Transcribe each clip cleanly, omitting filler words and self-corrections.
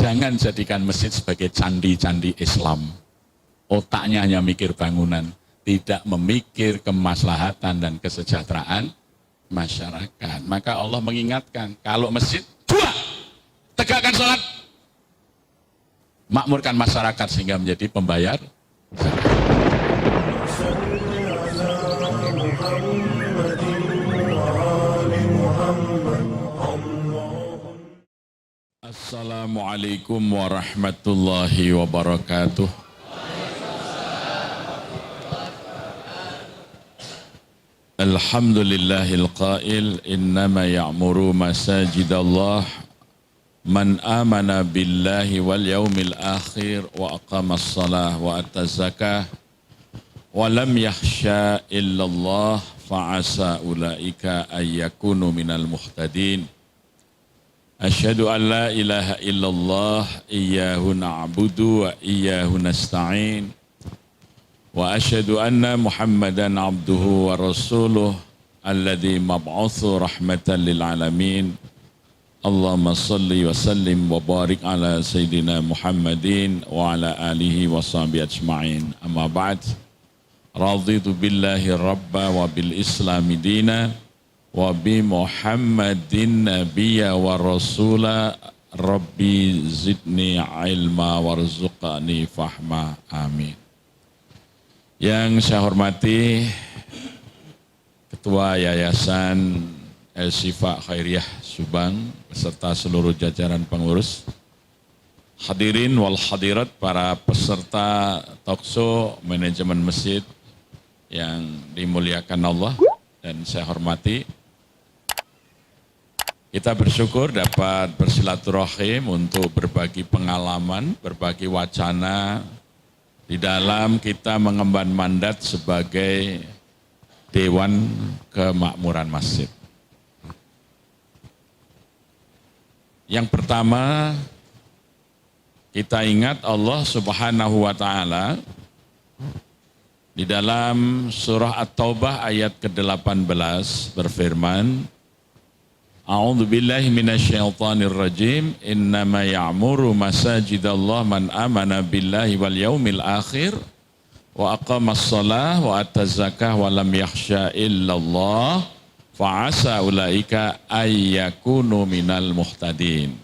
Jangan jadikan masjid sebagai candi-candi Islam. Otaknya hanya mikir bangunan, tidak memikir kemaslahatan dan kesejahteraan masyarakat. Maka Allah mengingatkan, kalau masjid, dua, tegakkan sholat, makmurkan masyarakat sehingga menjadi pembayar zakat. Assalamualaikum warahmatullahi wabarakatuh. Alhamdulillahil qail innama ya'muru masajidallah man amana billahi wal yaumil akhir wa aqamas salah wa ataz zakah wa lam yakhsha illallah fa'asa ulaika ayyakunu minal muhtadin. Asyhadu an la ilaha illallah iyyahu na'budu wa iyyahu nasta'in wa asyhadu anna Muhammadan abduhu wa rasuluh alladzi mab'utsu rahmatan lil alamin. Allahumma salli wa sallim wa barik ala sayyidina Muhammadin wa ala alihi wa sahbihi ajma'in. Amma ba'd. Raditu billahi rabba wa bil islami dina wa bi Muhammadin nabiyya wa rasula rabbi zidni ilma warzuqni fahma amin. Yang saya hormati Ketua Yayasan El Syifa Khairiyah Subang beserta seluruh jajaran pengurus, hadirin wal hadirat, para peserta talkshow manajemen masjid yang dimuliakan Allah dan saya hormati. Kita bersyukur dapat bersilaturahim untuk berbagi pengalaman, berbagi wacana di dalam kita mengemban mandat sebagai Dewan Kemakmuran Masjid. Yang pertama, kita ingat Allah Subhanahu wa Ta'ala di dalam surah At-Taubah ayat ke-18 berfirman, A'udzu billahi minasyaitonir rajim. Innama ya'muru masajidallah man amana billahi wal yaumil akhir wa aqamas shalah wa ataz zakah wa lam yakhsha illallah fa'asa ulaika ayyakunu minal muhtadin.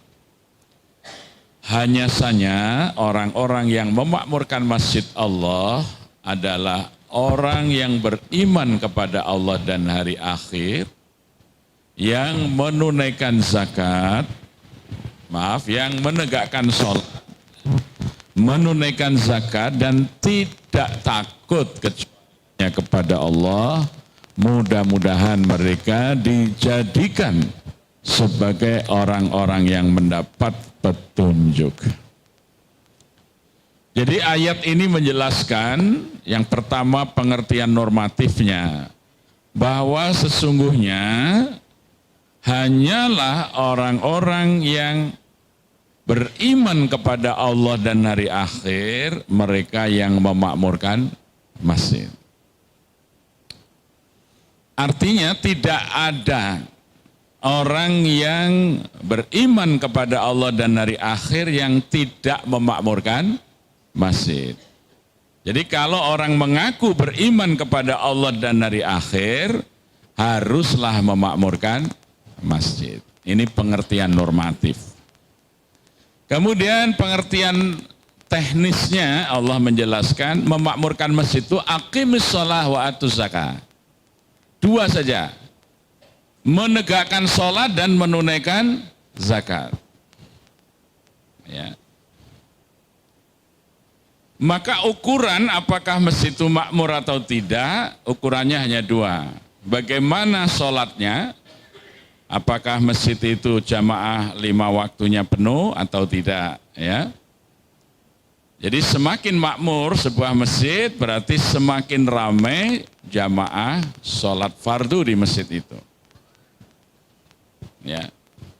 Hanya saja orang-orang yang memakmurkan masjid Allah adalah orang yang beriman kepada Allah dan hari akhir, yang menunaikan zakat, yang menegakkan sholat, menunaikan zakat dan tidak takut kecuali kepada Allah. Mudah-mudahan mereka dijadikan sebagai orang-orang yang mendapat petunjuk. Jadi ayat ini menjelaskan yang pertama pengertian normatifnya, bahwa sesungguhnya hanyalah orang-orang yang beriman kepada Allah dan hari akhir, mereka yang memakmurkan masjid. Artinya tidak ada orang yang beriman kepada Allah dan hari akhir yang tidak memakmurkan masjid. Jadi kalau orang mengaku beriman kepada Allah dan hari akhir, haruslah memakmurkan masjid. Ini pengertian normatif. Kemudian pengertian teknisnya Allah menjelaskan memakmurkan masjid itu aqimis shalah wa atuz zakah. Dua saja. Menegakkan sholat dan menunaikan zakat. Ya. Maka ukuran apakah masjid itu makmur atau tidak, ukurannya hanya dua. Bagaimana sholatnya, apakah masjid itu jamaah 5 waktunya penuh atau tidak, ya. Jadi semakin makmur sebuah masjid berarti semakin ramai jamaah sholat fardu di masjid itu. Ya.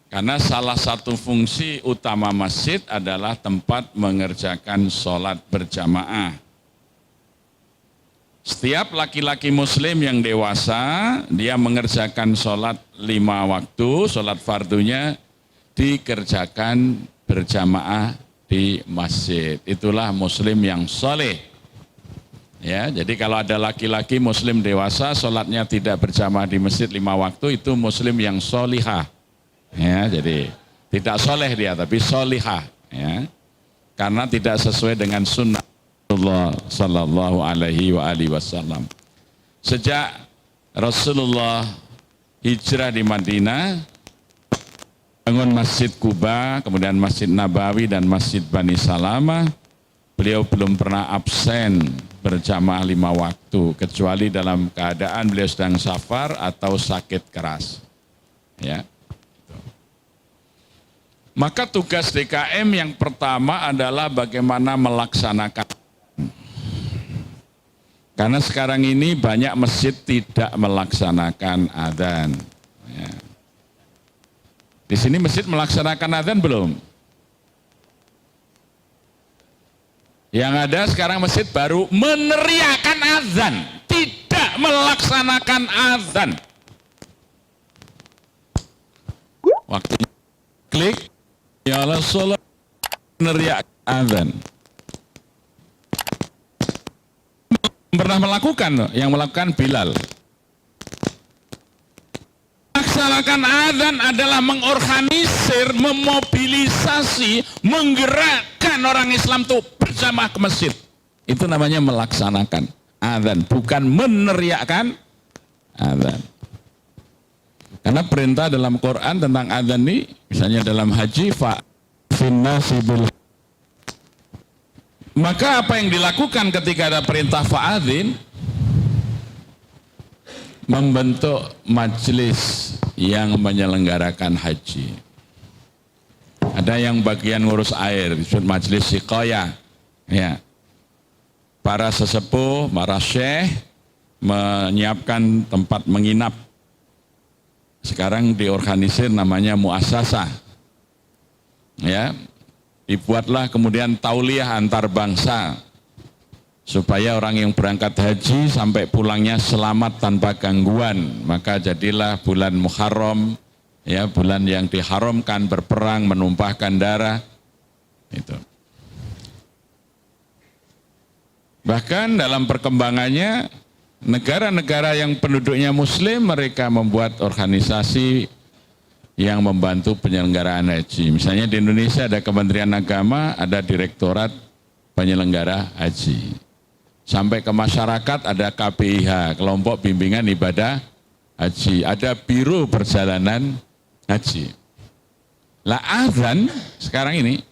Karena salah satu fungsi utama masjid adalah tempat mengerjakan sholat berjamaah. Setiap laki-laki muslim yang dewasa, dia mengerjakan sholat 5 waktu, sholat fardunya dikerjakan berjamaah di masjid. Itulah muslim yang soleh. Ya, jadi kalau ada laki-laki muslim dewasa sholatnya tidak berjamaah di masjid 5 waktu, itu muslim yang solihah. Ya, jadi tidak soleh dia tapi solihah. Ya, karena tidak sesuai dengan sunnah Rasulullah Sallallahu Alaihi Wasallam. Sejak Rasulullah hijrah di Madinah, bangun Masjid Kuba, kemudian Masjid Nabawi dan Masjid Bani Salamah, beliau belum pernah absen berjamaah 5 waktu, kecuali dalam keadaan beliau sedang safar atau sakit keras. Ya. Maka tugas DKM yang pertama adalah bagaimana melaksanakan. Karena sekarang ini banyak masjid tidak melaksanakan adzan. Ya. Di sini masjid melaksanakan adzan belum? Yang ada sekarang masjid baru meneriakan adzan, tidak melaksanakan adzan. Waktunya klik, ya Allah sholat, meneriakan adzan. Pernah melakukan, yang melakukan Bilal. Melaksanakan adzan adalah mengorganisir, memobilisasi, menggerakkan orang Islam itu berjamaah ke masjid. Itu namanya melaksanakan adzan, bukan meneriakkan adzan. Karena perintah dalam Quran tentang adzan ini, misalnya dalam haji, maka apa yang dilakukan ketika ada perintah fa'adzin? Membentuk majelis yang menyelenggarakan haji. Ada yang bagian ngurus air, disebut majelis siqayah. Ya. Para sesepuh, para syekh menyiapkan tempat menginap. Sekarang diorganisir namanya muassasah. Ya. Dibuatlah kemudian tauliyah antar bangsa supaya orang yang berangkat haji sampai pulangnya selamat tanpa gangguan. Maka jadilah bulan Muharram, ya, bulan yang diharamkan berperang, menumpahkan darah. Itu. Bahkan dalam perkembangannya, negara-negara yang penduduknya muslim, mereka membuat organisasi yang membantu penyelenggaraan haji. Misalnya di Indonesia ada Kementerian Agama, ada Direktorat Penyelenggara Haji. Sampai ke masyarakat ada KBIH, Kelompok Bimbingan Ibadah Haji. Ada Biro Perjalanan Haji. Lah adzan sekarang ini,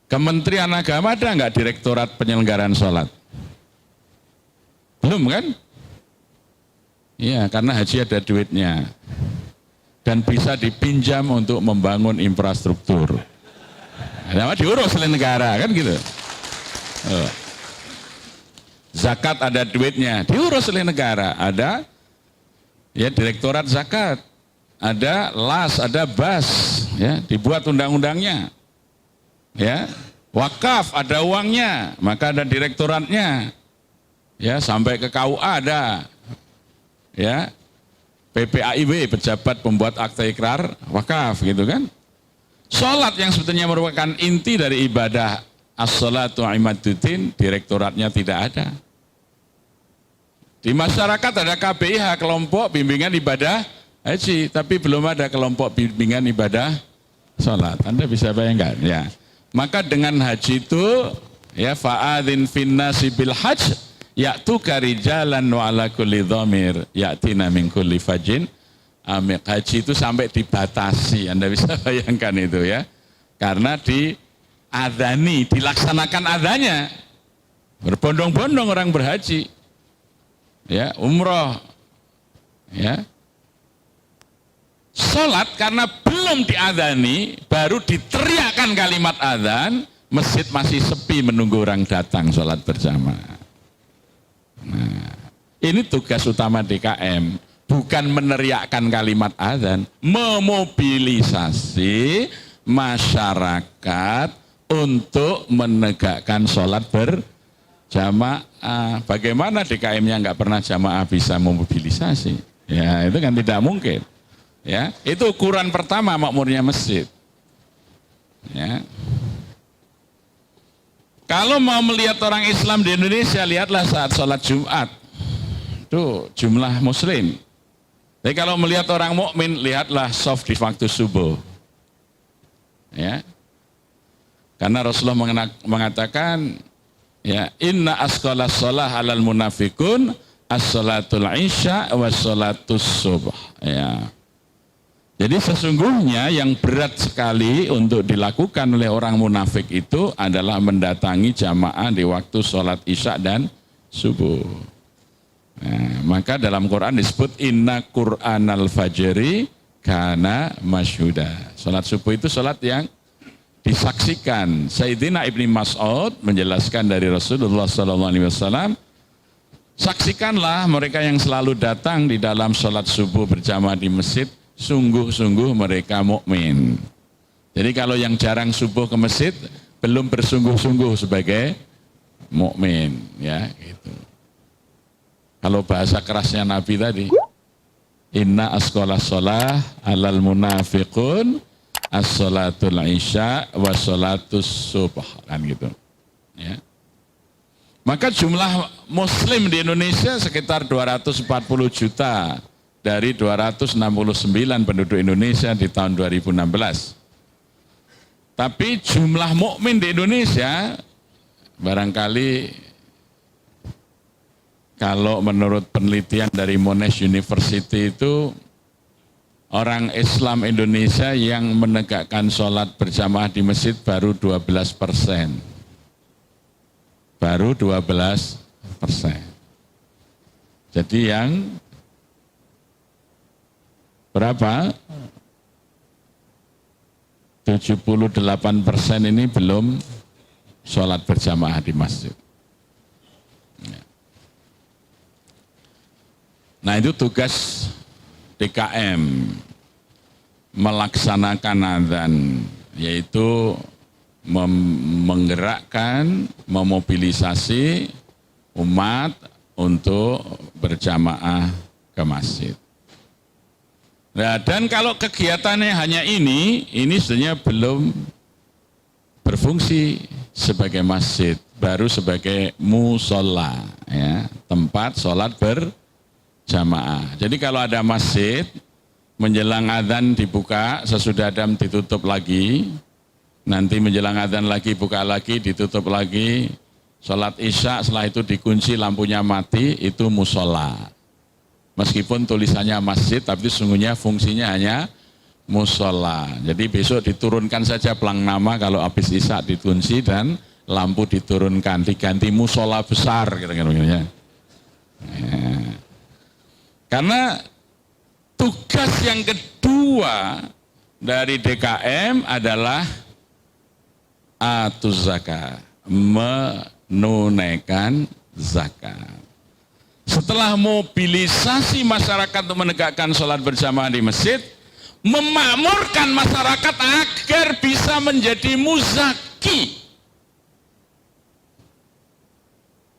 Kementerian Agama ada nggak Direktorat Penyelenggaraan Sholat? Belum kan? Iya, karena haji ada duitnya. Dan bisa dipinjam untuk membangun infrastruktur. Nama diurus oleh negara, kan gitu. Zakat ada duitnya, diurus oleh negara. Ada ya Direktorat Zakat, ada LAS, ada BAS, ya, dibuat undang-undangnya. Ya, wakaf ada uangnya, maka ada direktoratnya. Ya, sampai ke KUA ada. Ya. PPAIW, pejabat pembuat akta ikrar wakaf, gitu kan. Sholat yang sebetulnya merupakan inti dari ibadah as-sholatu imaduddin, direktoratnya tidak ada. Di masyarakat ada KBIH, Kelompok Bimbingan Ibadah Haji, tapi belum ada kelompok bimbingan ibadah sholat. Anda bisa bayangkan, ya. Maka dengan haji itu, ya, fa'adzin finnasi bil hajj, ya'tuka rijalan wa ala kulli dhamir ya'tina min kulli fajin amiq. Haji itu sampai dibatasi, Anda bisa bayangkan itu, ya, karena diadzani, dilaksanakan adzannya, berbondong-bondong orang berhaji, ya, umroh, ya, sholat karena belum diadzani, baru diteriakkan kalimat adzan, masjid masih sepi menunggu orang datang sholat berjamaah. Nah, ini tugas utama DKM, bukan meneriakkan kalimat adzan, memobilisasi masyarakat untuk menegakkan sholat berjamaah. Bagaimana DKM-nya nggak pernah jamaah bisa memobilisasi? Ya, itu kan tidak mungkin. Ya, itu ukuran pertama makmurnya masjid. Ya. Kalau mau melihat orang Islam di Indonesia, lihatlah saat sholat Jumat. Tuh jumlah muslim. Tapi kalau melihat orang mukmin, lihatlah shaf di waktu subuh. Ya. Karena Rasulullah mengatakan, ya, inna asqalas shalah alal munafiqun as-salatul isya wa salatus subh. Ya. Jadi sesungguhnya yang berat sekali untuk dilakukan oleh orang munafik itu adalah mendatangi jamaah di waktu sholat isya dan subuh. Nah, maka dalam Quran disebut inna Qur'anal fajri kana masyhuda. Sholat subuh itu sholat yang disaksikan. Sayyidina Ibnu Mas'ud menjelaskan dari Rasulullah SAW, saksikanlah mereka yang selalu datang di dalam sholat subuh berjamaah di masjid, sungguh-sungguh mereka mukmin. Jadi kalau yang jarang subuh ke masjid belum bersungguh-sungguh sebagai mukmin, ya gitu. Kalau bahasa kerasnya Nabi tadi, inna asqalas shalah alal munafiqun as-salatul isya wa salatus subh, kan gitu. Ya. Maka jumlah muslim di Indonesia sekitar 240 juta. Dari 269 penduduk Indonesia di tahun 2016. Tapi jumlah mukmin di Indonesia barangkali kalau menurut penelitian dari Monash University itu orang Islam Indonesia yang menegakkan sholat berjamaah di masjid baru 12%. Baru 12%. Jadi yang berapa? 78% ini belum sholat berjamaah di masjid. Nah itu tugas DKM, melaksanakan adzan, yaitu menggerakkan, memobilisasi umat untuk berjamaah ke masjid. Nah, dan kalau kegiatannya hanya ini sebenarnya belum berfungsi sebagai masjid, baru sebagai musola, ya, tempat sholat berjamaah. Jadi kalau ada masjid, menjelang adzan dibuka, sesudah adzan ditutup lagi, nanti menjelang adzan lagi buka lagi, ditutup lagi, sholat isya setelah itu dikunci lampunya mati, itu musola. Meskipun tulisannya masjid, tapi sesungguhnya fungsinya hanya musola. Jadi besok diturunkan saja pelang nama kalau habis isya dikunci dan lampu diturunkan, diganti musola besar kira-kira. Ya. Karena tugas yang kedua dari DKM adalah atuz zakat, menunaikan zakat. Setelah mobilisasi masyarakat untuk menegakkan sholat berjamaah di masjid, memakmurkan masyarakat agar bisa menjadi muzaki.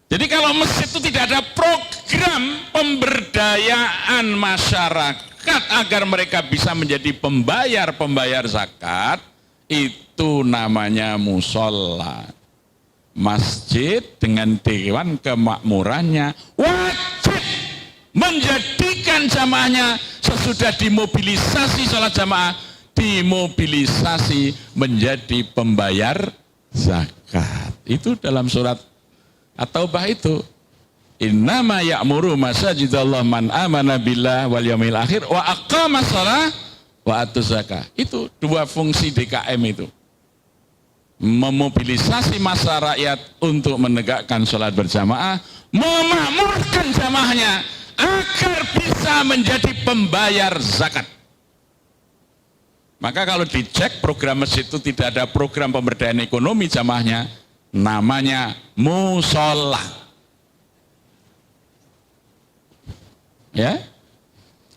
Jadi kalau masjid itu tidak ada program pemberdayaan masyarakat agar mereka bisa menjadi pembayar zakat, itu namanya musola. Masjid dengan dewan kemakmurannya wajib menjadikan jamaahnya sesudah dimobilisasi sholat jamaah, dimobilisasi menjadi pembayar zakat. Itu dalam surat At-Taubah itu. Innama ya'muru masajidallah man amana billah wal yaumil akhir wa aqamas shalah wa atuz zakah. Itu dua fungsi DKM itu. Memobilisasi massa rakyat untuk menegakkan sholat berjamaah, memakmurkan jamaahnya agar bisa menjadi pembayar zakat. Maka kalau dicek program masjid itu tidak ada program pemberdayaan ekonomi jamaahnya, namanya musola. Ya,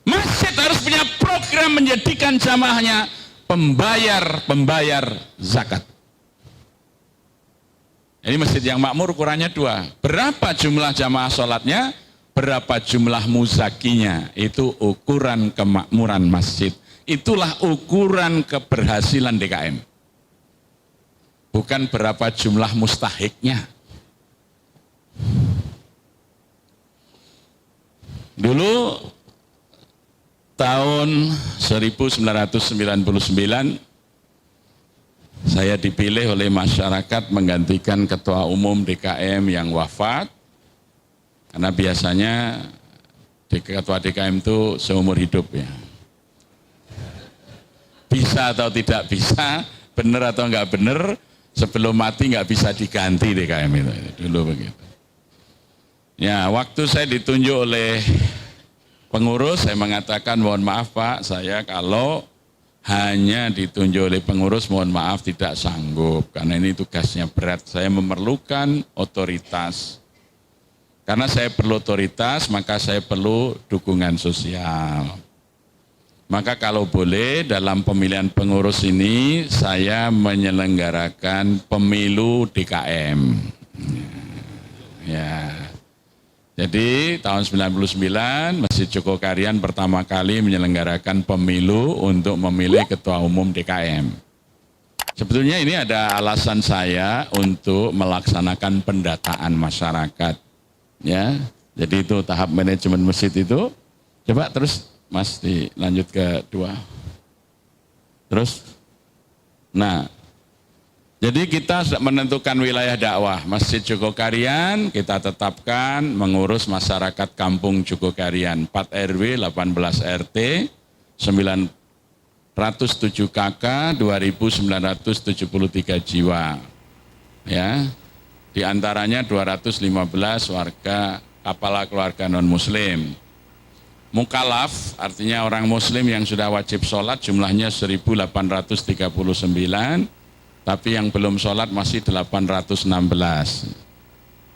masjid harus punya program menjadikan jamaahnya pembayar zakat. Ini masjid yang makmur ukurannya dua. Berapa jumlah jamaah sholatnya, berapa jumlah muzakinya. Itu ukuran kemakmuran masjid. Itulah ukuran keberhasilan DKM. bukan berapa jumlah mustahiknya. Dulu tahun 1999 saya dipilih oleh masyarakat menggantikan Ketua Umum DKM yang wafat, karena biasanya Ketua DKM itu seumur hidup ya. Bisa atau tidak bisa, benar atau enggak benar, sebelum mati enggak bisa diganti DKM itu dulu begitu. Ya, waktu saya ditunjuk oleh pengurus, saya mengatakan mohon maaf Pak, saya kalau hanya ditunjuk oleh pengurus, mohon maaf tidak sanggup, karena ini tugasnya berat, saya memerlukan otoritas. Karena saya perlu otoritas, maka saya perlu dukungan sosial. Maka kalau boleh dalam pemilihan pengurus ini, saya menyelenggarakan pemilu DKM. Ya. Jadi tahun 99 Masjid Jogokarian pertama kali menyelenggarakan pemilu untuk memilih Ketua Umum DKM. Sebetulnya ini ada alasan saya untuk melaksanakan pendataan masyarakat. Ya, jadi itu tahap manajemen masjid itu. Coba terus Mas dilanjut ke 2. Terus, nah. Jadi kita menentukan wilayah dakwah Masjid Jogokarian, kita tetapkan mengurus masyarakat Kampung Jogokarian 4 RW, 18 RT, 907 KK, 2.973 jiwa. Ya, di antaranya 215 warga kepala keluarga non-muslim. Mukalaf artinya orang muslim yang sudah wajib sholat jumlahnya 1.839. Tapi yang belum sholat masih 816.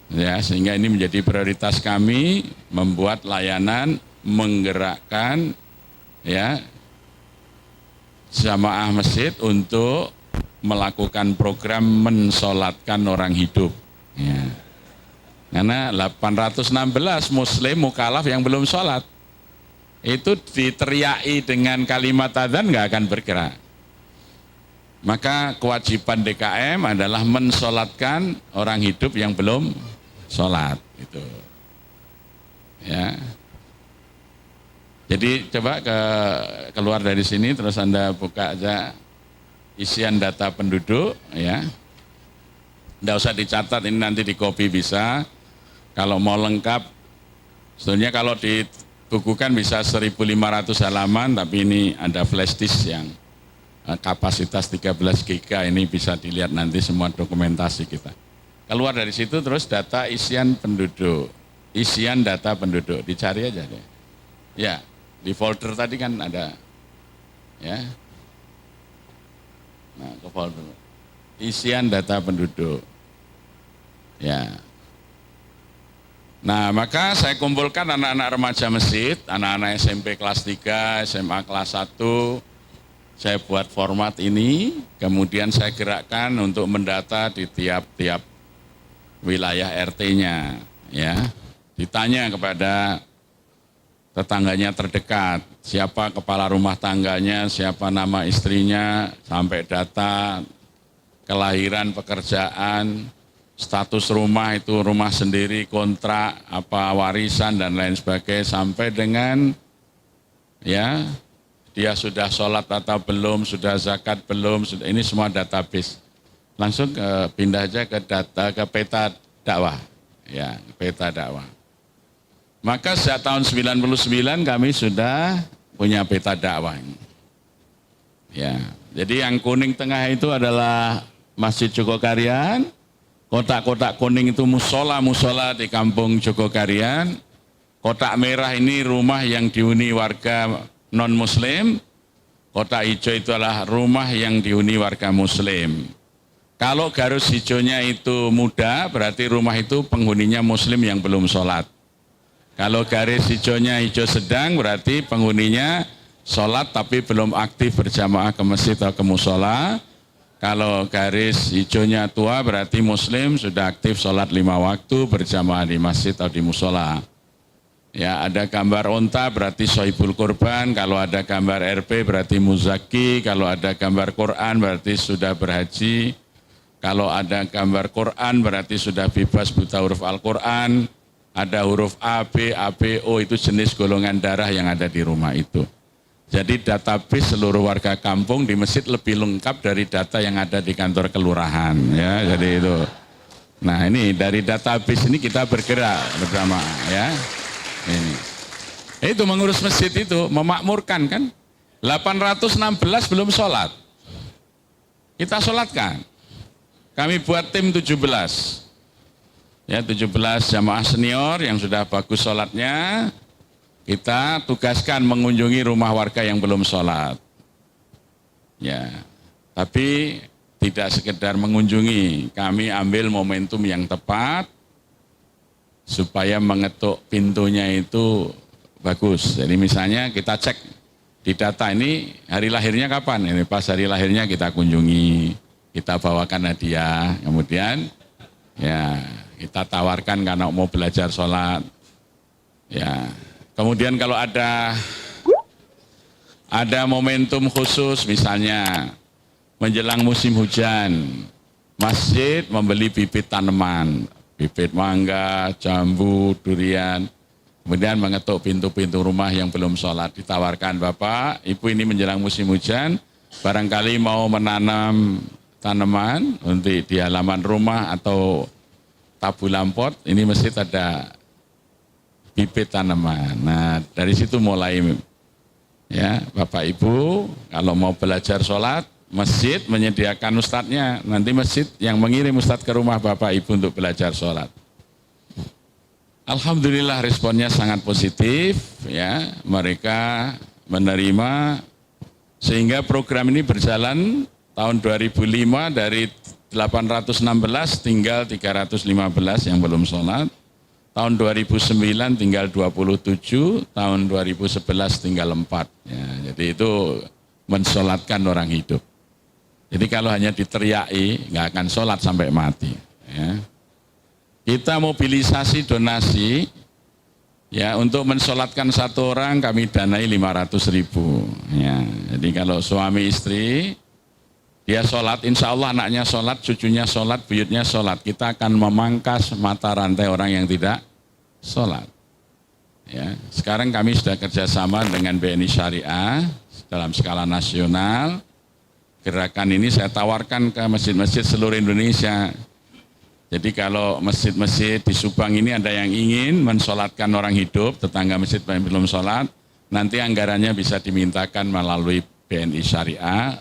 Ya, sehingga ini menjadi prioritas kami membuat layanan menggerakkan ya jamaah masjid untuk melakukan program mensolatkan orang hidup. Ya. Karena 816 muslim mukalaf yang belum sholat itu diteriaki dengan kalimat adzan nggak akan bergerak. Maka kewajiban DKM adalah mensolatkan orang hidup yang belum sholat. Itu. Ya. Jadi coba keluar dari sini terus Anda buka aja isian data penduduk. Ya. Nggak usah dicatat, ini nanti di copy bisa. Kalau mau lengkap, sebetulnya kalau dibukukan bisa 1.500 halaman, tapi ini ada flash disk yang kapasitas 13 GB, ini bisa dilihat nanti semua dokumentasi kita. Keluar dari situ terus data isian penduduk, isian data penduduk, dicari aja deh. Ya, di folder tadi kan ada, ya. Nah, ke folder, isian data penduduk, ya. Nah, maka saya kumpulkan anak-anak remaja masjid, anak-anak SMP kelas 3, SMA kelas 1, saya buat format ini, kemudian saya gerakkan untuk mendata di tiap-tiap wilayah RT-nya. Ya. Ditanya kepada tetangganya terdekat, siapa kepala rumah tangganya, siapa nama istrinya, sampai data kelahiran, pekerjaan, status rumah itu rumah sendiri, kontrak, apa warisan dan lain sebagainya, sampai dengan ya dia sudah sholat atau belum, sudah zakat belum, ini semua database. Langsung pindah aja ke data, ke peta dakwah. Ya, peta dakwah. Maka sejak tahun 99 kami sudah punya peta dakwah. Ya, jadi yang kuning tengah itu adalah Masjid Jogokarian, kotak-kotak kuning itu musola di Kampung Jogokarian, kotak merah ini rumah yang dihuni warga non-muslim, kotak hijau itu adalah rumah yang dihuni warga muslim. Kalau garis hijaunya itu muda, berarti rumah itu penghuninya muslim yang belum sholat. Kalau garis hijaunya hijau sedang, berarti penghuninya sholat tapi belum aktif berjamaah ke masjid atau ke musola. Kalau garis hijaunya tua, berarti muslim sudah aktif sholat 5 waktu berjamaah di masjid atau di musola. Ya, ada gambar onta berarti sohibul kurban, kalau ada gambar RP berarti muzaki, kalau ada gambar Quran berarti sudah berhaji, Kalau ada gambar Quran berarti sudah bebas buta huruf Al-Quran. Ada huruf A, B, O itu jenis golongan darah yang ada di rumah itu. Jadi database seluruh warga kampung di masjid lebih lengkap dari data yang ada di kantor kelurahan. Ya, jadi itu. Nah ini dari database ini kita bergerak bersama ya. Ini. Itu mengurus masjid itu, memakmurkan kan. 816 belum sholat. Kita sholatkan. Kami buat tim 17. Ya, 17 jamaah senior yang sudah bagus sholatnya, kita tugaskan mengunjungi rumah warga yang belum sholat. Ya, tapi tidak sekedar mengunjungi, kami ambil momentum yang tepat supaya mengetuk pintunya itu bagus. Jadi misalnya kita cek di data ini hari lahirnya kapan, ini pas hari lahirnya kita kunjungi. Kita bawakan hadiah, kemudian ya kita tawarkan karena mau belajar sholat. Ya, kemudian kalau ada momentum khusus, misalnya menjelang musim hujan, masjid membeli bibit tanaman, bibit mangga, jambu, durian, kemudian mengetuk pintu-pintu rumah yang belum sholat, ditawarkan, Bapak, Ibu ini menjelang musim hujan, barangkali mau menanam tanaman untuk di halaman rumah atau tabulan pot, ini masjid ada bibit tanaman. Nah dari situ mulai ya Bapak Ibu kalau mau belajar sholat, masjid menyediakan ustadznya, nanti masjid yang mengirim ustadz ke rumah Bapak Ibu untuk belajar sholat. Alhamdulillah responnya sangat positif ya, mereka menerima sehingga program ini berjalan. Tahun 2005 dari 816 tinggal 315 yang belum sholat. Tahun 2009 tinggal 27, tahun 2011 tinggal 4. Ya, jadi itu mensolatkan orang hidup. Jadi kalau hanya diteriaki, nggak akan sholat sampai mati. Ya. Kita mobilisasi donasi, ya untuk mensolatkan satu orang kami danai 500.000. Ya, jadi kalau suami istri, dia sholat, insya Allah anaknya sholat, cucunya sholat, buyutnya sholat. Kita akan memangkas mata rantai orang yang tidak sholat. Ya, sekarang kami sudah kerjasama dengan BNI Syariah dalam skala nasional. Gerakan ini saya tawarkan ke masjid-masjid seluruh Indonesia. Jadi kalau masjid-masjid di Subang ini ada yang ingin mensolatkan orang hidup, tetangga masjid yang belum sholat, nanti anggarannya bisa dimintakan melalui BNI Syariah.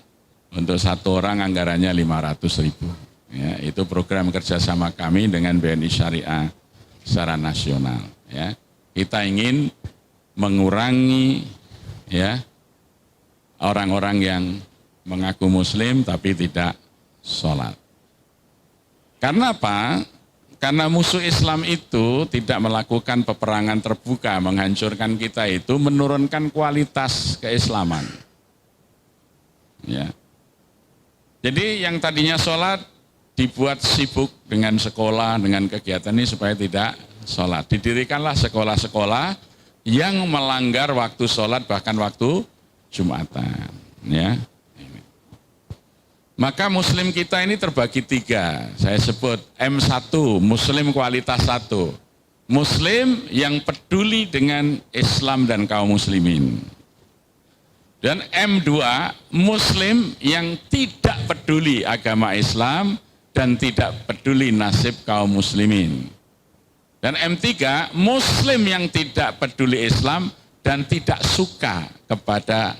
Untuk satu orang anggarannya 500.000. Ya, itu program kerjasama kami dengan BNI Syariah secara nasional. Ya, kita ingin mengurangi ya orang-orang yang mengaku Muslim tapi tidak sholat. Karena apa? Karena musuh Islam itu tidak melakukan peperangan terbuka, menghancurkan kita itu, menurunkan kualitas keislaman. Ya. Jadi yang tadinya sholat dibuat sibuk dengan sekolah, dengan kegiatan ini supaya tidak sholat. Didirikanlah sekolah-sekolah yang melanggar waktu sholat bahkan waktu Jumatan. Ya. Maka muslim kita ini terbagi 3, saya sebut M1, muslim kualitas 1. Muslim yang peduli dengan Islam dan kaum muslimin. Dan M2, Muslim yang tidak peduli agama Islam dan tidak peduli nasib kaum muslimin. Dan M3, Muslim yang tidak peduli Islam dan tidak suka kepada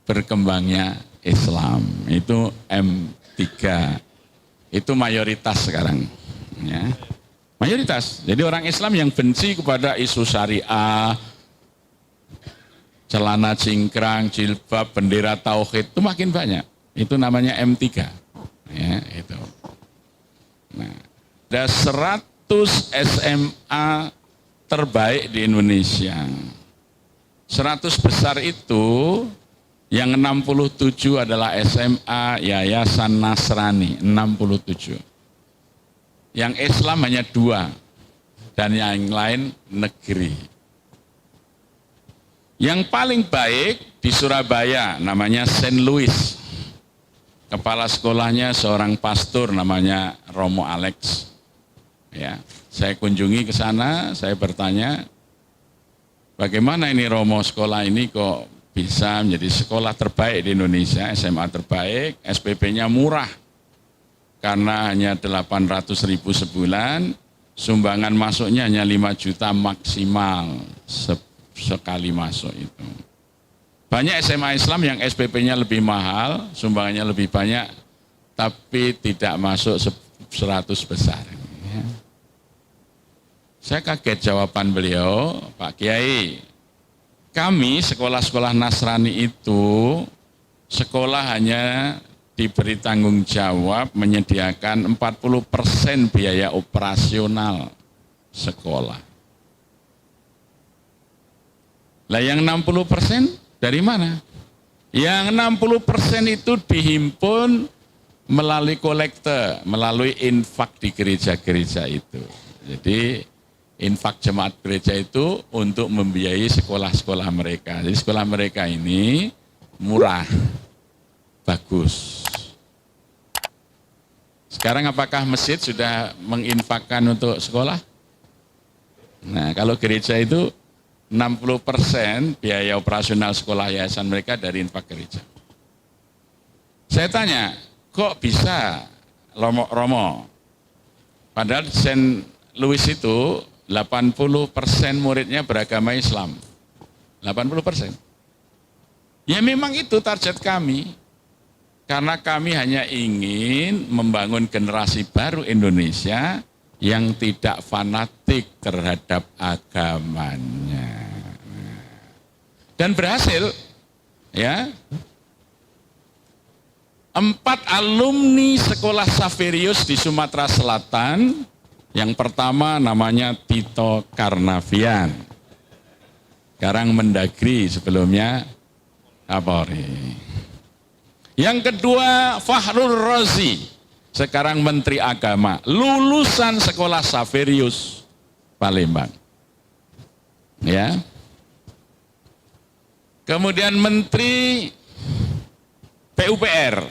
berkembangnya Islam. Itu M3. Itu mayoritas sekarang. Ya. Mayoritas. Jadi orang Islam yang benci kepada isu syariah, celana cingkrang, jilbab, bendera tauhid itu makin banyak. Itu namanya M3. Ya, itu. Nah, ada 100 SMA terbaik di Indonesia. 100 besar itu yang 67 adalah SMA Yayasan Nasrani, 67. Yang Islam hanya 2 dan yang lain negeri. Yang paling baik di Surabaya namanya Saint Louis. kepala sekolahnya seorang pastor namanya Romo Alex. Ya, saya kunjungi ke sana, saya bertanya, bagaimana ini Romo sekolah ini kok bisa menjadi sekolah terbaik di Indonesia, SMA terbaik, SPP-nya murah. Karena hanya 800.000 sebulan, sumbangan masuknya hanya 5 juta maksimal sekali masuk itu. Banyak SMA Islam yang SPP-nya lebih mahal, sumbangannya lebih banyak, tapi tidak masuk 100 besar. Ya. Saya kaget jawaban beliau, Pak Kiai, kami sekolah-sekolah Nasrani itu, sekolah hanya diberi tanggung jawab menyediakan 40% biaya operasional sekolah. Lah yang 60% dari mana? Yang 60% itu dihimpun melalui kolekte, melalui infak di gereja-gereja itu. Jadi infak jemaat gereja itu untuk membiayai sekolah-sekolah mereka. Jadi sekolah mereka ini murah, bagus. Sekarang apakah masjid sudah menginfakkan untuk sekolah? Nah, kalau gereja itu 60% biaya operasional sekolah yayasan mereka dari infak gereja. Saya tanya, kok bisa Romo? Padahal Saint Louis itu 80% muridnya beragama Islam. 80%. Ya memang itu target kami. Karena kami hanya ingin membangun generasi baru Indonesia yang tidak fanatik terhadap agamanya. Dan berhasil, ya. 4 alumni sekolah Xaverius di Sumatera Selatan, yang pertama namanya Tito Karnavian. Sekarang Mendagri, sebelumnya Kapolri. Yang kedua Fahrul Razi, sekarang Menteri Agama, lulusan sekolah Xaverius Palembang. Ya. Kemudian Menteri PUPR,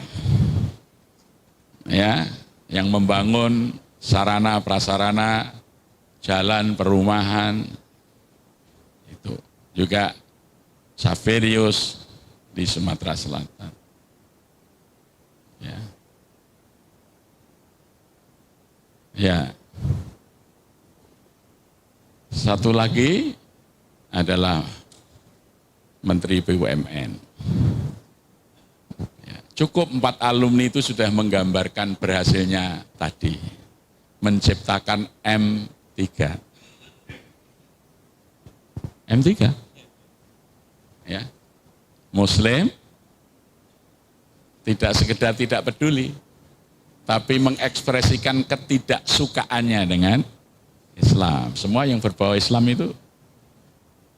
ya, yang membangun sarana prasarana, jalan, perumahan, itu juga Xaverius di Sumatera Selatan. Ya. Ya. Satu lagi adalah Menteri BUMN. Ya. Cukup 4 alumni itu sudah menggambarkan berhasilnya tadi. Menciptakan M3. M3. Ya. Muslim, tidak sekedar tidak peduli, tapi mengekspresikan ketidaksukaannya dengan Islam. Semua yang berbau Islam itu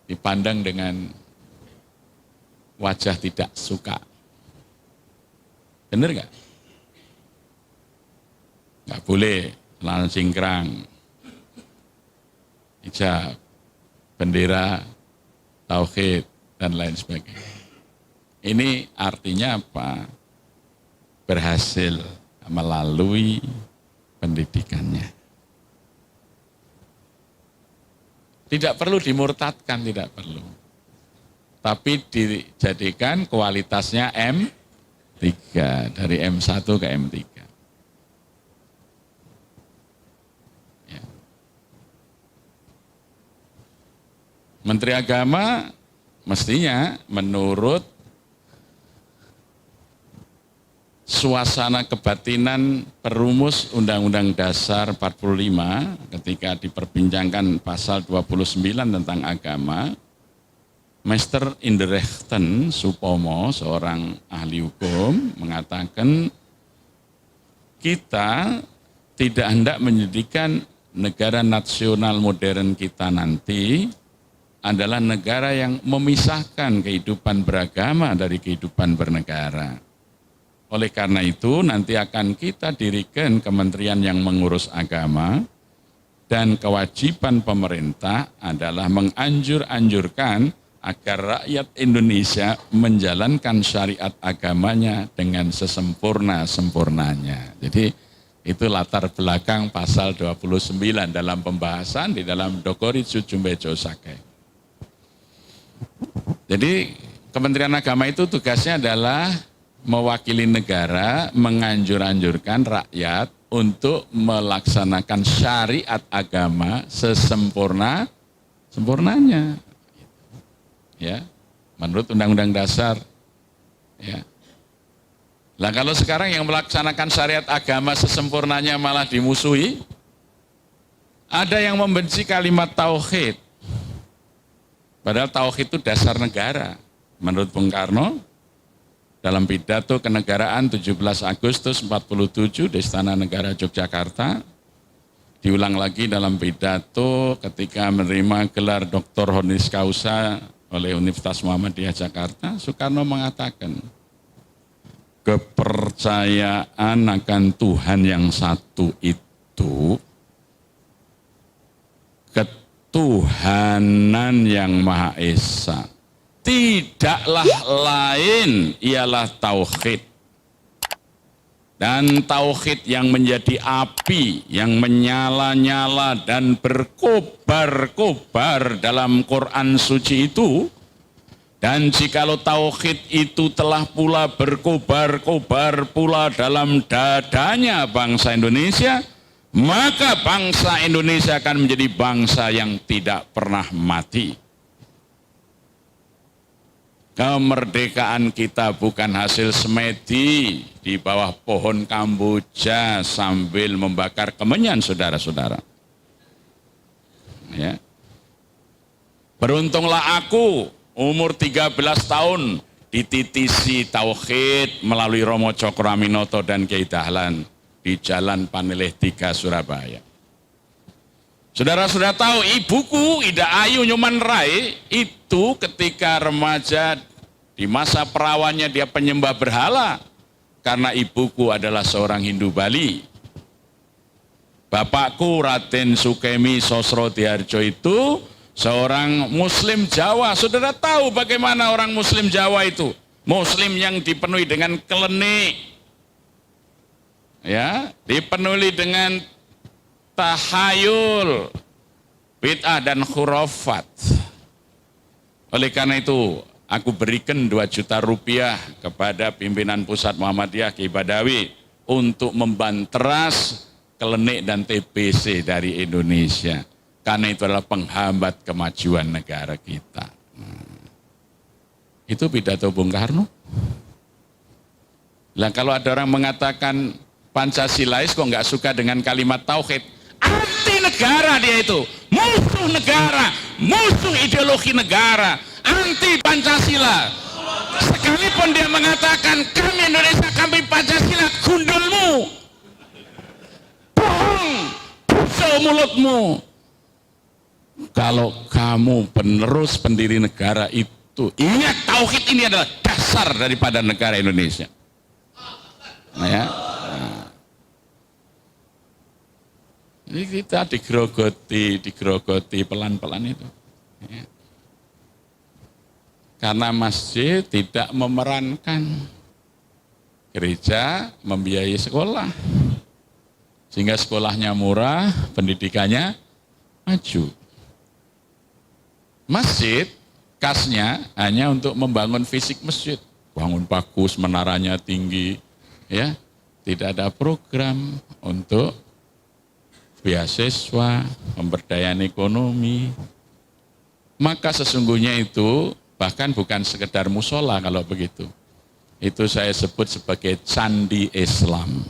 dipandang dengan wajah tidak suka. Benar nggak? Nggak boleh celana cingkrang, hijab, bendera, tauhid, dan lain sebagainya. Ini artinya apa? Berhasil melalui pendidikannya. Tidak perlu dimurtadkan, tidak perlu. Tapi dijadikan kualitasnya M3, dari M1 ke M3. Ya. Menteri Agama mestinya menurut suasana kebatinan perumus Undang-Undang Dasar 45 ketika diperbincangkan pasal 29 tentang agama, Meister in the Rechten Supomo, seorang ahli hukum, mengatakan kita tidak hendak menjadikan negara nasional modern kita nanti adalah negara yang memisahkan kehidupan beragama dari kehidupan bernegara. Oleh karena itu nanti akan kita dirikan kementerian yang mengurus agama dan kewajiban pemerintah adalah menganjurkan agar rakyat Indonesia menjalankan syariat agamanya dengan sesempurna-sempurnanya. Jadi itu latar belakang pasal 29 dalam pembahasan di dalam Dokoritsu Jumbejo Sake. Jadi Kementerian Agama itu tugasnya adalah mewakili negara, menganjur-anjurkan rakyat untuk melaksanakan syariat agama sempurnanya. Ya, menurut Undang-Undang Dasar. Ya. Lah kalau sekarang yang melaksanakan syariat agama sesempurnanya malah dimusuhi, ada yang membenci kalimat tauhid. Padahal tauhid itu dasar negara. Menurut Bung Karno, dalam pidato kenegaraan 17 Agustus 47 di Istana Negara Yogyakarta, diulang lagi dalam pidato ketika menerima gelar Dr. Honoris Causa oleh Universitas Muhammadiyah Jakarta, Soekarno mengatakan, kepercayaan akan Tuhan yang satu itu, ketuhanan yang Maha Esa, tidaklah lain ialah tauhid. Dan tauhid yang menjadi api, yang menyala-nyala dan berkobar-kobar dalam Quran suci itu. Dan jikalau tauhid itu telah pula berkobar-kobar pula dalam dadanya bangsa Indonesia, maka bangsa Indonesia akan menjadi bangsa yang tidak pernah mati. Kemerdekaan kita bukan hasil semedi di bawah pohon Kamboja sambil membakar kemenyan, saudara-saudara. Ya. Beruntunglah aku umur 13 tahun dititisi tauhid melalui Romo Cokroaminoto dan Kiai Dahlan di Jalan Paneleh 3 Surabaya. Saudara-saudara tahu, ibuku Ida Ayu Nyoman Rai itu ketika remaja di masa perawannya dia penyembah berhala karena ibuku adalah seorang Hindu Bali. Bapakku Raden Sukemi Sosrodiharjo itu seorang Muslim Jawa. Saudara tahu bagaimana orang Muslim Jawa itu? Muslim yang dipenuhi dengan klenik, ya, dipenuhi dengan tahayul, bid'ah dan khurafat. Oleh karena itu, aku berikan 2 juta rupiah kepada pimpinan pusat Muhammadiyah Ki Badawi untuk membanteras klenik dan TBC dari Indonesia. Karena itu adalah penghambat kemajuan negara kita. Itu pidato Bung Karno. Lah kalau ada orang mengatakan Pancasilais kok nggak suka dengan kalimat tauhid, anti negara dia itu, musuh negara, musuh ideologi negara, anti Pancasila. Sekalipun dia mengatakan kami Indonesia, kami Pancasila, gundulmu, bohong, busuk mulutmu. Kalau kamu penerus pendiri negara itu, ingat tauhid ini adalah dasar daripada negara Indonesia. Nah, ya. Ini kita digerogoti pelan-pelan itu. Ya. Karena masjid tidak memerankan, gereja membiayai sekolah. Sehingga sekolahnya murah, pendidikannya maju. Masjid, kasnya hanya untuk membangun fisik masjid. Bangun bagus, menaranya tinggi. Ya, tidak ada program untuk beasiswa, pemberdayaan ekonomi. Maka sesungguhnya itu bahkan bukan sekedar musola kalau begitu. Itu saya sebut sebagai candi Islam.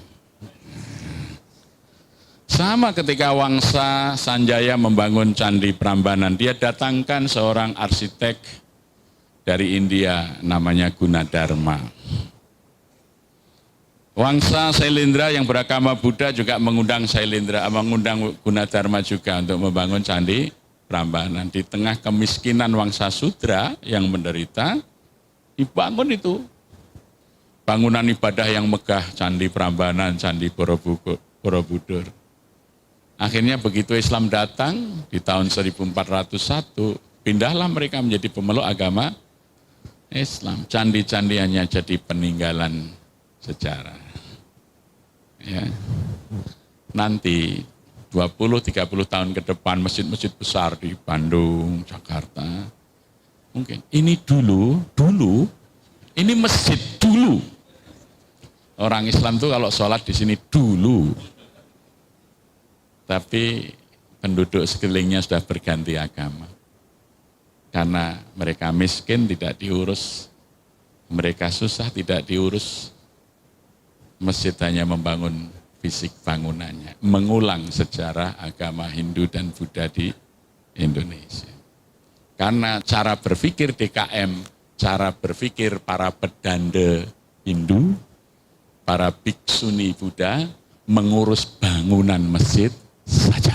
Sama ketika Wangsa Sanjaya membangun Candi Prambanan, dia datangkan seorang arsitek dari India namanya Gunadarma. Wangsa Sailendra yang beragama Buddha juga mengundang Gunadarma juga untuk membangun Candi Prambanan. Di tengah kemiskinan Wangsa Sudra yang menderita, dibangun itu bangunan ibadah yang megah, Candi Prambanan, Candi Borobudur. Akhirnya begitu Islam datang di tahun 1401, Pindahlah mereka menjadi pemeluk agama Islam. Candi-candi hanya jadi peninggalan sejarah. Ya. Nanti 20-30 tahun ke depan masjid-masjid besar di Bandung, Jakarta. Mungkin ini dulu, ini masjid dulu. Orang Islam tuh kalau sholat di sini dulu. Tapi penduduk sekelilingnya sudah berganti agama. Karena mereka miskin tidak diurus, mereka susah tidak diurus. Masjid hanya membangun fisik bangunannya, mengulang sejarah agama Hindu dan Buddha di Indonesia. Karena cara berpikir DKM, cara berpikir para pedanda Hindu, para biksuni Buddha, mengurus bangunan masjid saja.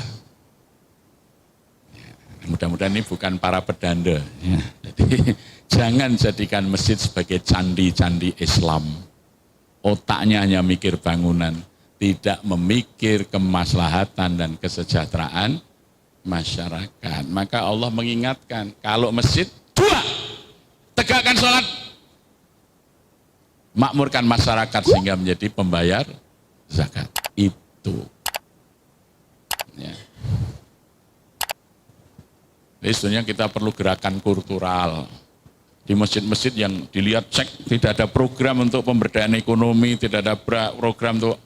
Mudah-mudahan ini bukan para pedanda. Ya. Jadi jangan jadikan masjid sebagai candi-candi Islam. Otaknya hanya mikir bangunan, tidak memikir kemaslahatan dan kesejahteraan masyarakat. Maka Allah mengingatkan, kalau masjid, dua, tegakkan sholat, makmurkan masyarakat sehingga menjadi pembayar zakat. Itu. Ya. Jadi sebenarnya kita perlu gerakan kultural. Di masjid-masjid yang dilihat cek, tidak ada program untuk pemberdayaan ekonomi, tidak ada program untuk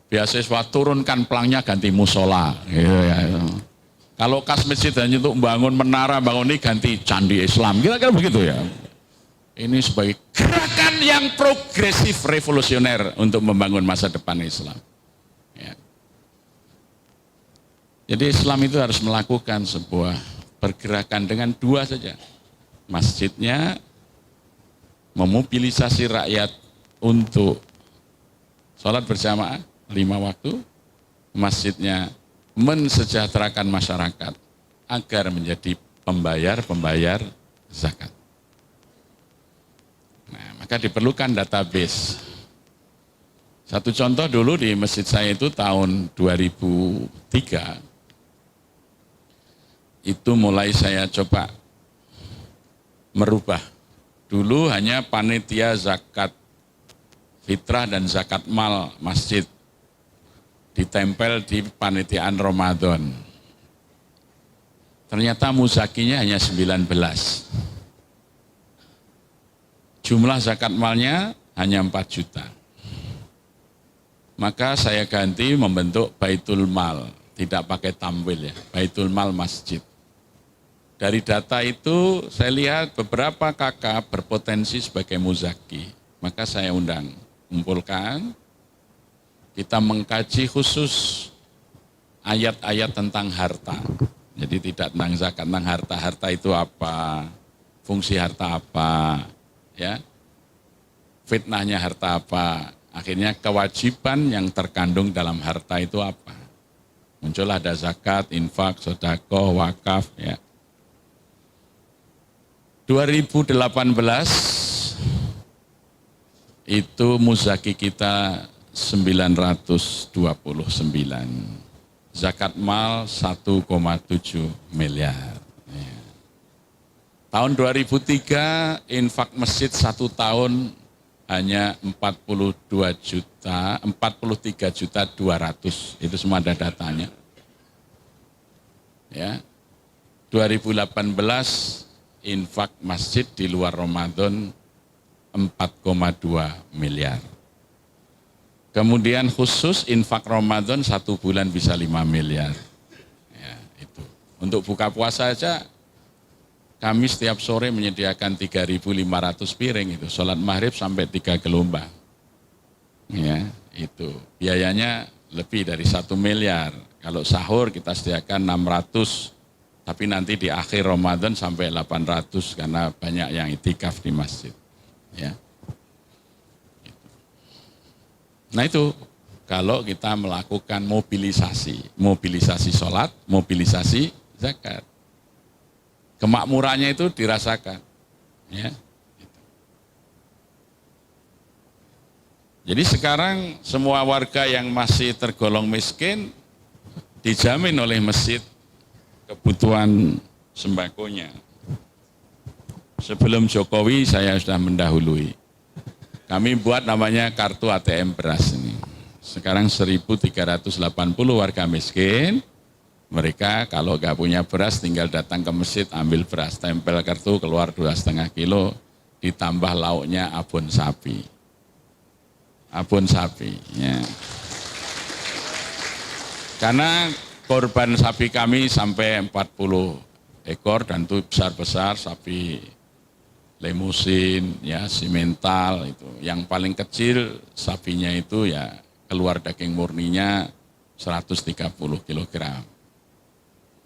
beasiswa, turunkan pelangnya ganti musola. Ya. Kalau kas masjid hanya untuk membangun menara, bangun ini ganti candi Islam, kira-kira begitu ya. Ini sebagai gerakan yang progresif revolusioner untuk membangun masa depan Islam. Ya. Jadi Islam itu harus melakukan sebuah pergerakan dengan dua saja. Masjidnya memobilisasi rakyat untuk sholat berjamaah 5 waktu. Masjidnya mensejahterakan masyarakat agar menjadi pembayar zakat. Nah, maka diperlukan database. Satu contoh dulu di masjid saya itu tahun 2003, itu mulai saya coba merubah. Dulu hanya panitia zakat fitrah dan zakat mal masjid ditempel di panitiaan Ramadan. Ternyata muzakinya hanya 19. Jumlah zakat malnya hanya 4 juta. Maka saya ganti membentuk Baitul Mal, tidak pakai tamwil ya, Baitul Mal Masjid. Dari data itu saya lihat beberapa kakak berpotensi sebagai muzaki. Maka saya undang, kumpulkan, kita mengkaji khusus ayat-ayat tentang harta. Jadi tidak tentang zakat, tentang harta. Harta itu apa? Fungsi harta apa? Ya, fitnahnya harta apa? Akhirnya kewajiban yang terkandung dalam harta itu apa? Muncul ada zakat, infak, sedekah, wakaf, ya. 2018 itu muzaki kita 929, zakat mal 1,7 miliar. Ya. Tahun 2003 infak masjid 1 tahun hanya 43 juta 200, itu semua ada datanya. Ya. 2018 infak masjid di luar Ramadan 4,2 miliar. Kemudian khusus infak Ramadan 1 bulan bisa 5 miliar. Ya, itu. Untuk buka puasa saja kami setiap sore menyediakan 3.500 piring itu, sholat maghrib sampai 3 gelombang. Ya, itu. Biayanya lebih dari 1 miliar. Kalau sahur kita sediakan 600. Tapi nanti di akhir Ramadan sampai 800 karena banyak yang itikaf di masjid. Ya. Nah itu kalau kita melakukan mobilisasi sholat, mobilisasi zakat. Kemakmurannya itu dirasakan. Ya. Jadi sekarang semua warga yang masih tergolong miskin dijamin oleh masjid kebutuhan sembakonya. Sebelum Jokowi saya sudah mendahului. Kami buat namanya kartu ATM beras ini. Sekarang 1.380 warga miskin. Mereka kalau nggak punya beras tinggal datang ke masjid ambil beras, tempel kartu keluar 2,5 kilo, ditambah lauknya abon sapi. Abon sapi. Ya. Karena korban sapi kami sampai 40 ekor dan itu besar-besar sapi lemusin, ya simental itu. Yang paling kecil sapinya itu ya keluar daging murninya 130 kg.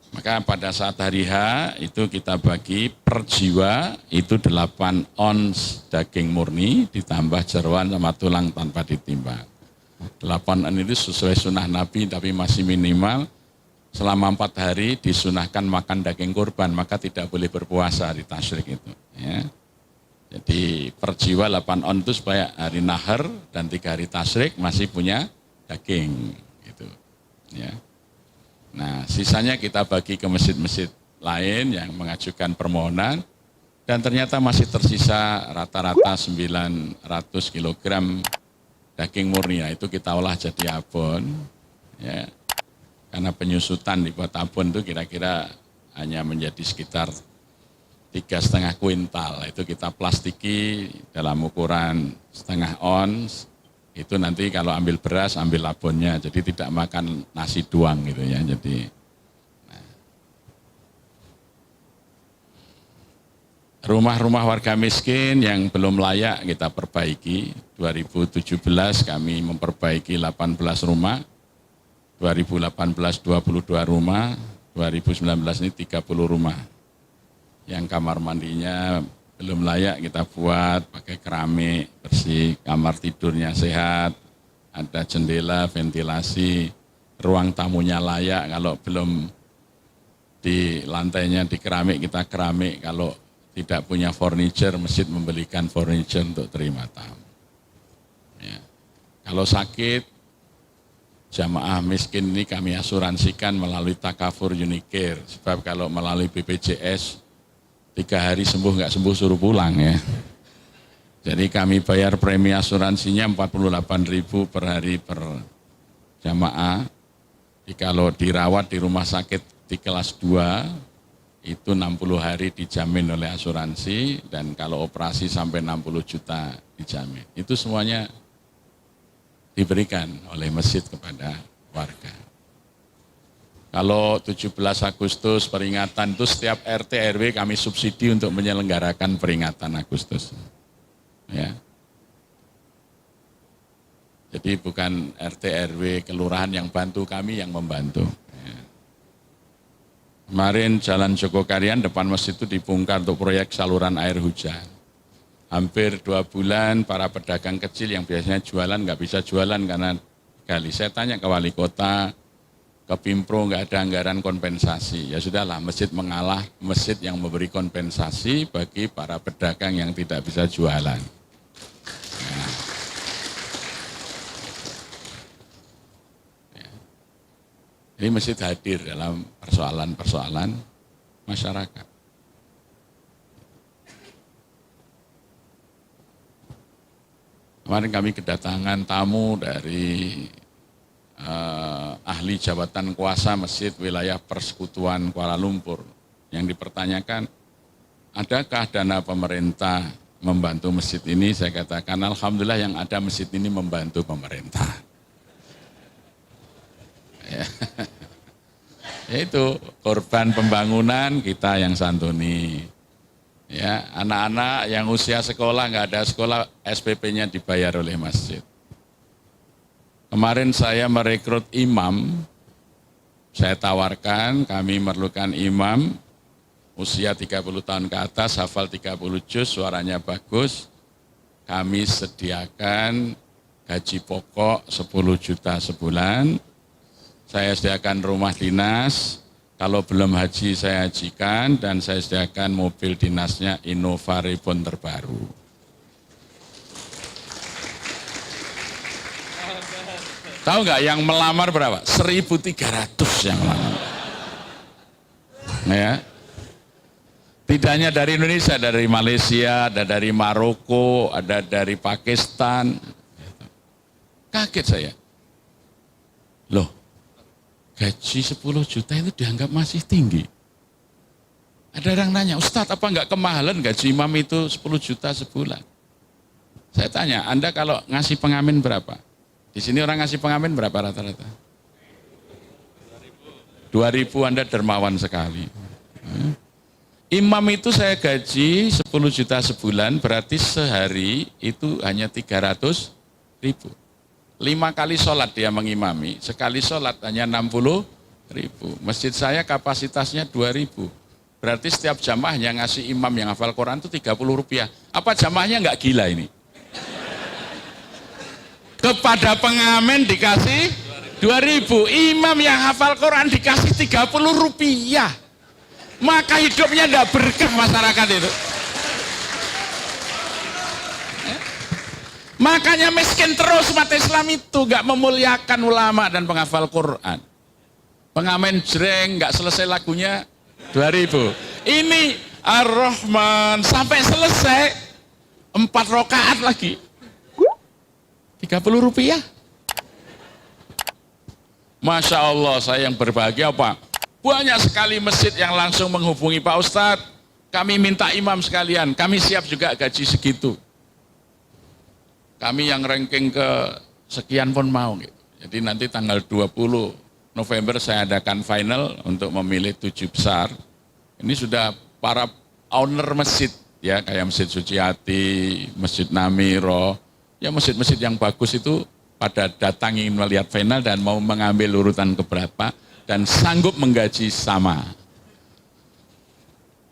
Maka pada saat hari H itu kita bagi per jiwa itu 8 ons daging murni ditambah jeroan sama tulang tanpa ditimbang. 8 on itu sesuai sunnah Nabi tapi masih minimal. Selama 4 hari disunahkan makan daging kurban, maka tidak boleh berpuasa di tasyrik itu. Ya. Jadi per jiwa 8 on itu supaya hari nahar dan 3 hari tasyrik masih punya daging. Gitu. Ya. Nah sisanya kita bagi ke masjid-masjid lain yang mengajukan permohonan dan ternyata masih tersisa rata-rata 900 kg daging murni. Nah, itu kita olah jadi abon. Ya. Karena penyusutan dibuat abon itu kira-kira hanya menjadi sekitar 3,5 kuintal. Itu kita plastiki dalam ukuran setengah ons. Itu nanti kalau ambil beras, ambil abonnya. Jadi tidak makan nasi doang gitu ya. Jadi rumah-rumah warga miskin yang belum layak kita perbaiki. 2017 kami memperbaiki 18 rumah. 2018 22 rumah, 2019 ini 30 rumah. Yang kamar mandinya belum layak kita buat pakai keramik bersih, kamar tidurnya sehat, ada jendela, ventilasi, ruang tamunya layak. Kalau belum di lantainya di keramik kita keramik, kalau tidak punya furniture, masjid membelikan furniture untuk terima tamu. Ya. Kalau sakit, jamaah miskin ini kami asuransikan melalui Takafur Unicare, sebab kalau melalui BPJS 3 hari sembuh nggak sembuh suruh pulang ya. Jadi kami bayar premi asuransinya 48.000 per hari per jamaah. Kalau dirawat di rumah sakit di kelas 2 itu 60 hari dijamin oleh asuransi dan kalau operasi sampai 60 juta dijamin. Itu semuanya diberikan oleh masjid kepada warga. Kalau 17 Agustus peringatan itu setiap RT RW kami subsidi untuk menyelenggarakan peringatan Agustus. Ya. Jadi bukan RT RW kelurahan yang bantu, kami yang membantu. Ya. Kemarin Jalan Jogokarian depan masjid itu dibongkar untuk proyek saluran air hujan. Hampir 2 bulan para pedagang kecil yang biasanya jualan nggak bisa jualan karena gali. Saya tanya ke wali kota, ke Pimpro nggak ada anggaran kompensasi. Ya sudahlah, masjid mengalah, masjid yang memberi kompensasi bagi para pedagang yang tidak bisa jualan. Nah. Ya. Ini masjid hadir dalam persoalan-persoalan masyarakat. Kemarin kami kedatangan tamu dari ahli jabatan kuasa Masjid Wilayah Persekutuan Kuala Lumpur yang dipertanyakan, adakah dana pemerintah membantu masjid ini? Saya katakan, alhamdulillah yang ada masjid ini membantu pemerintah. Ya. Itu korban pembangunan kita yang santuni. Ya, anak-anak yang usia sekolah nggak ada sekolah, SPP-nya dibayar oleh masjid. Kemarin saya merekrut imam, saya tawarkan kami memerlukan imam usia 30 tahun ke atas, hafal 30 juz, suaranya bagus. Kami sediakan gaji pokok 10 juta sebulan. Saya sediakan rumah dinas, kalau belum haji saya hajikan dan saya sediakan mobil dinasnya Innova Reborn terbaru. Tahu nggak yang melamar berapa? 1.300 yang melamar. Ya. Tidak hanya dari Indonesia, dari Malaysia, ada dari Maroko, ada dari Pakistan. Kaget saya. Loh, gaji 10 juta itu dianggap masih tinggi. Ada orang nanya, Ustadz apa enggak kemahalan gaji imam itu 10 juta sebulan? Saya tanya, Anda kalau ngasih pengamen berapa? Di sini orang ngasih pengamen berapa rata-rata? 2.000, Anda dermawan sekali. Imam itu saya gaji 10 juta sebulan, berarti sehari itu hanya 300 ribu. 5 kali sholat dia mengimami, sekali sholat hanya 60 ribu. Masjid saya kapasitasnya 2.000. Berarti setiap jamaahnya ngasih imam yang hafal Quran itu 30 rupiah. Apa jamaahnya nggak gila ini? Kepada pengamen dikasih 2.000, imam yang hafal Quran dikasih 30 rupiah. Maka hidupnya nggak berkah masyarakat itu. Makanya miskin terus umat Islam itu, nggak memuliakan ulama dan penghafal Quran. Pengamen jreng nggak selesai lagunya 2.000. Ini Ar-Rahman sampai selesai 4 rakaat lagi 30 rupiah. Masya Allah, saya yang berbahagia apa? Banyak sekali masjid yang langsung menghubungi Pak Ustadz, kami minta imam sekalian, kami siap juga gaji segitu. Kami yang ranking ke sekian pun mau. Gitu. Jadi nanti tanggal 20 November saya adakan final untuk memilih 7 besar. Ini sudah para owner masjid, ya kayak Masjid Suciati, Masjid Namiro, ya masjid-masjid yang bagus itu pada datang ingin melihat final dan mau mengambil urutan keberapa dan sanggup menggaji sama.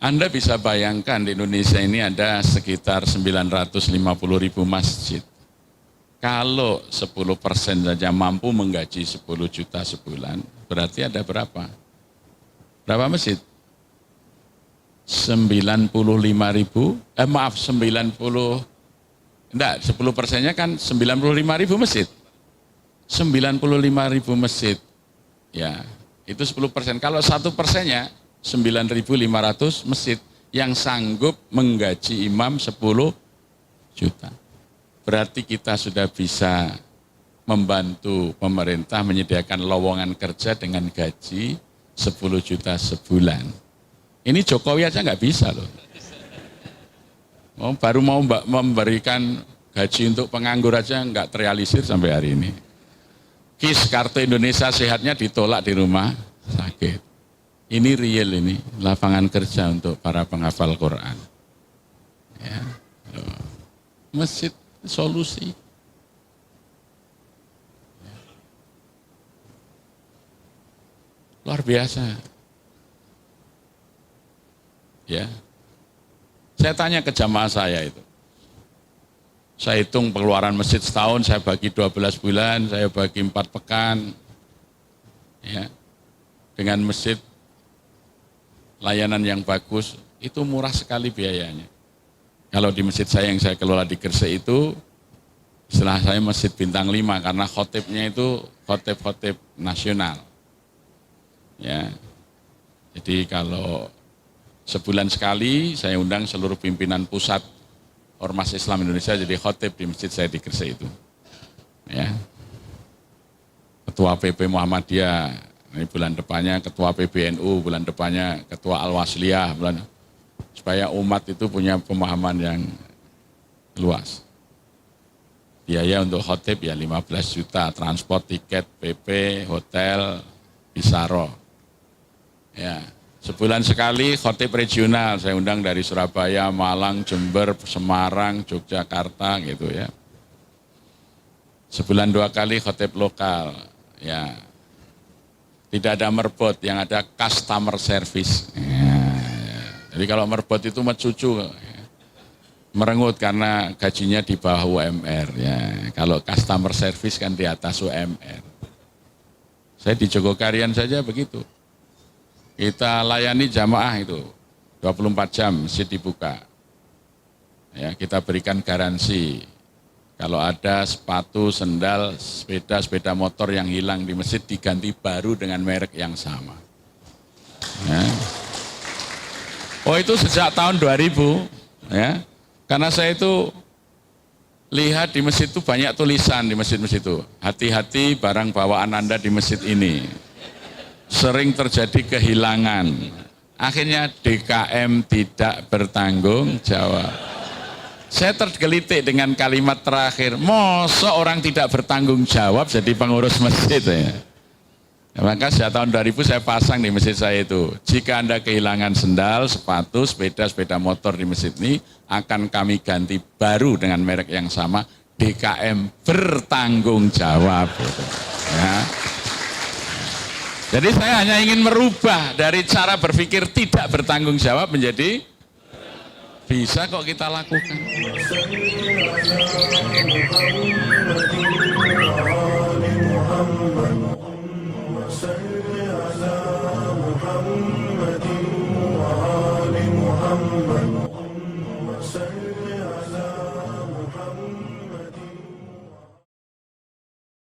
Anda bisa bayangkan di Indonesia ini ada sekitar 950.000 masjid. Kalau 10% saja mampu menggaji 10 juta sebulan, berarti ada berapa? Berapa masjid? 95.000, 10%-nya kan 95.000 masjid. 95.000 masjid. Ya, itu 10%. Kalau 1%-nya 9.500 masjid yang sanggup menggaji imam 10 juta. Berarti kita sudah bisa membantu pemerintah menyediakan lowongan kerja dengan gaji 10 juta sebulan. Ini Jokowi aja nggak bisa loh. Baru mau memberikan gaji untuk penganggur aja nggak terrealisir sampai hari ini. KIS Kartu Indonesia Sehatnya ditolak di rumah sakit. Ini real ini, lapangan kerja untuk para penghafal Quran. Ya. Masjid solusi. Luar biasa. Ya. Saya tanya ke jamaah saya itu. Saya hitung pengeluaran masjid setahun, saya bagi 12 bulan, saya bagi 4 pekan. Ya. Dengan masjid layanan yang bagus, itu murah sekali biayanya. Kalau di masjid saya yang saya kelola di Gresik itu, setelah saya masjid bintang 5 karena khotibnya itu khotib nasional. Ya. Jadi kalau sebulan sekali saya undang seluruh pimpinan pusat Ormas Islam Indonesia jadi khotib di masjid saya di Gresik itu. Ya. Ketua PP Muhammadiyah, ini bulan depannya ketua PBNU, bulan depannya ketua Al-Wasliyah, supaya umat itu punya pemahaman yang luas. Biaya untuk khotib ya 15 juta, transport, tiket, PP, hotel, bisaro. Ya, sebulan sekali khotib regional, saya undang dari Surabaya, Malang, Jember, Semarang, Yogyakarta gitu ya. Sebulan 2 kali khotib lokal, ya. Tidak ada merbot, yang ada customer service. Ya. Jadi kalau merbot itu mencucu, merengut karena gajinya di bawah UMR. Ya. Kalau customer service kan di atas UMR. Saya di Jogokarian saja begitu. Kita layani jamaah itu 24 jam masjid dibuka. Ya, kita berikan garansi. Kalau ada sepatu, sendal, sepeda motor yang hilang di masjid diganti baru dengan merek yang sama. Ya. Oh itu sejak tahun 2000 ya. Karena saya itu lihat di masjid itu banyak tulisan di masjid-masjid itu. Hati-hati barang bawaan Anda di masjid ini. Sering terjadi kehilangan. Akhirnya DKM tidak bertanggung jawab. Saya tergelitik dengan kalimat terakhir, masa orang tidak bertanggung jawab jadi pengurus masjid ya. Maka sejak tahun 2000 saya pasang di masjid saya itu, jika Anda kehilangan sendal, sepatu, sepeda motor di masjid ini, akan kami ganti baru dengan merek yang sama, DKM bertanggung jawab. Ya. Jadi saya hanya ingin merubah dari cara berpikir tidak bertanggung jawab menjadi bisa kok kita lakukan.